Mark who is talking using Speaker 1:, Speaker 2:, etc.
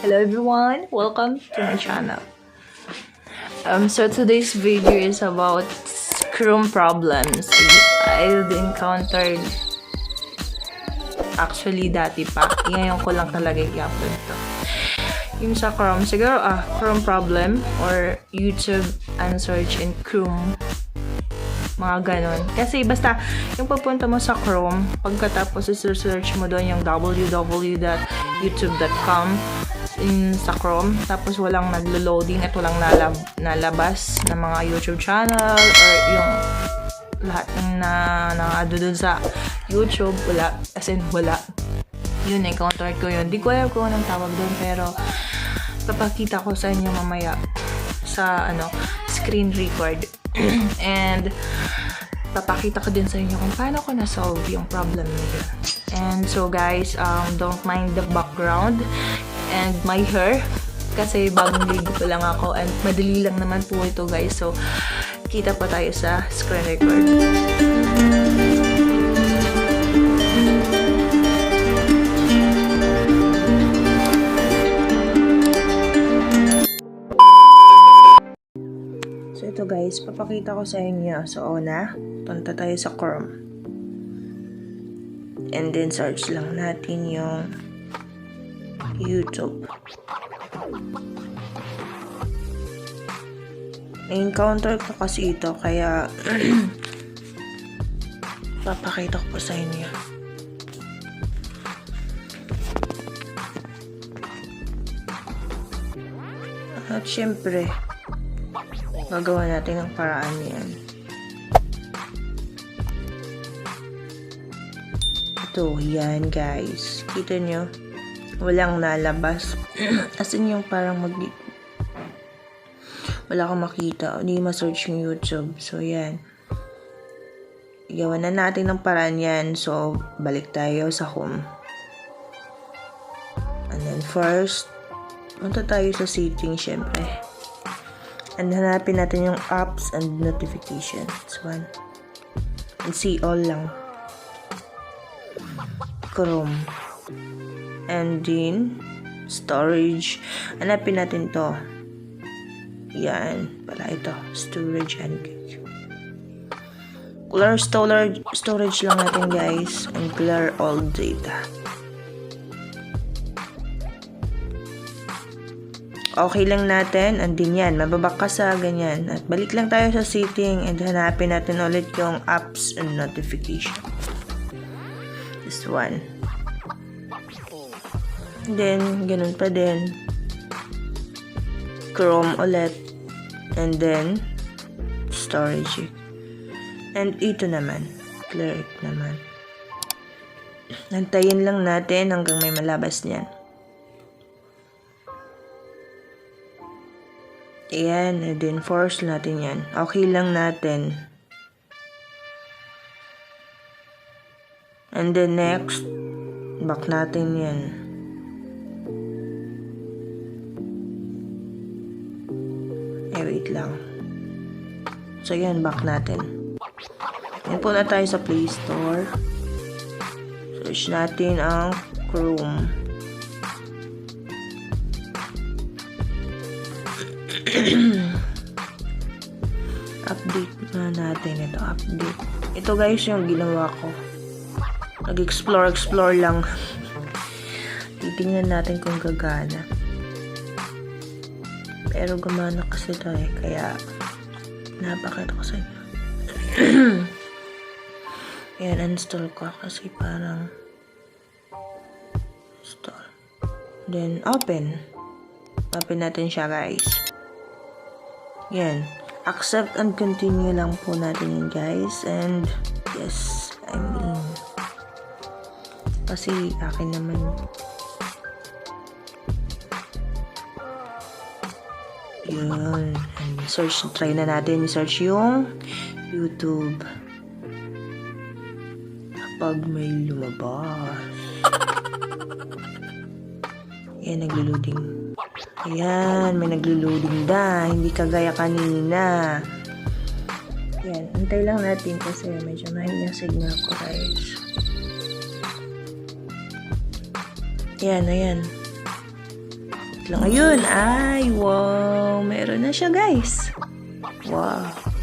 Speaker 1: Hello everyone, welcome to my channel. So today's video is about Chrome problems. I've encountered actually dati pa. Ngayon ko lang talaga i-upload to. Yung sa Chrome, siguro Chrome problem or YouTube unsearch in Chrome. Mga ganon. Kasi basta yung papunta mo sa Chrome, pagkatapos i-search mo doon yung www.youtube.com sa Chrome, tapos walang naglo-loading at walang nalabas na mga YouTube channel or yung lahat ng nangado dun sa YouTube, wala. As in, wala. Yun, encounter ko yun. Di ko alam kung anong tawag doon, pero papakita ko sa inyo mamaya sa screen record. And papakita ko din sa inyo kung paano ko na-solve yung problem nila. And so guys, don't mind the background and my hair kasi bagong ligo pa lang ako and madali lang naman po ito guys. So kita pa tayo sa screen record. So ito guys, papakita ko sa inyo. So una, punta tayo sa Chrome. And then search lang natin yung YouTube. Na-encounter ko kasi ito kaya papakita ko po sa inyo. At syempre, gagawa natin ang paraan yan. Ito, yan guys. Kita nyo? Walang nalabas. As in yung parang wala kang makita. Hindi ma-search yung YouTube. So, yan. Igawa na natin ng paraan yan. So, balik tayo sa home. And then first, punta tayo sa settings syempre. And hanapin natin yung apps and notifications. One. And see all lang. Chrome. And then, storage. Hanapin natin to. Yan. Pala ito. Storage and clear storage lang natin guys. And clear all data. Okay lang natin. And din yan. Mababak ka sa ganyan. At balik lang tayo sa setting. And hanapin natin ulit yung apps and notification. This one. Then, ganun pa din. Chrome ulit. And then, storage. And ito naman. Clear it naman. Nantayin lang natin hanggang may malabas niyan. Ayan. And then, force natin yan. Okay lang natin. And then, next, back natin yan. Wait lang. So, yan, back natin. Yan po na tayo sa Play Store. Search natin ang Chrome. Update na natin ito. Update. Ito guys, yung ginawa ko. Nag-explore lang. Titingnan natin kung gagana. Pero gumana kasi ito kaya napakita ko sa inyo. Ayan, uninstall ko kasi parang install. Then, open. Open natin siya guys. Yan. Accept and continue lang po natin yun guys. And, yes, I'm in. Kasi akin naman yun. And search, try na natin search yung YouTube. Kapag may lumabas. Ayan, naglo-loading. Ayan, may naglo-loading na. Hindi kagaya kanina. Ayan, antay lang natin kasi medyo mahina signal ko guys. Ayan, ayan. Lang ngayon ay wow, meron na siya guys. Wow.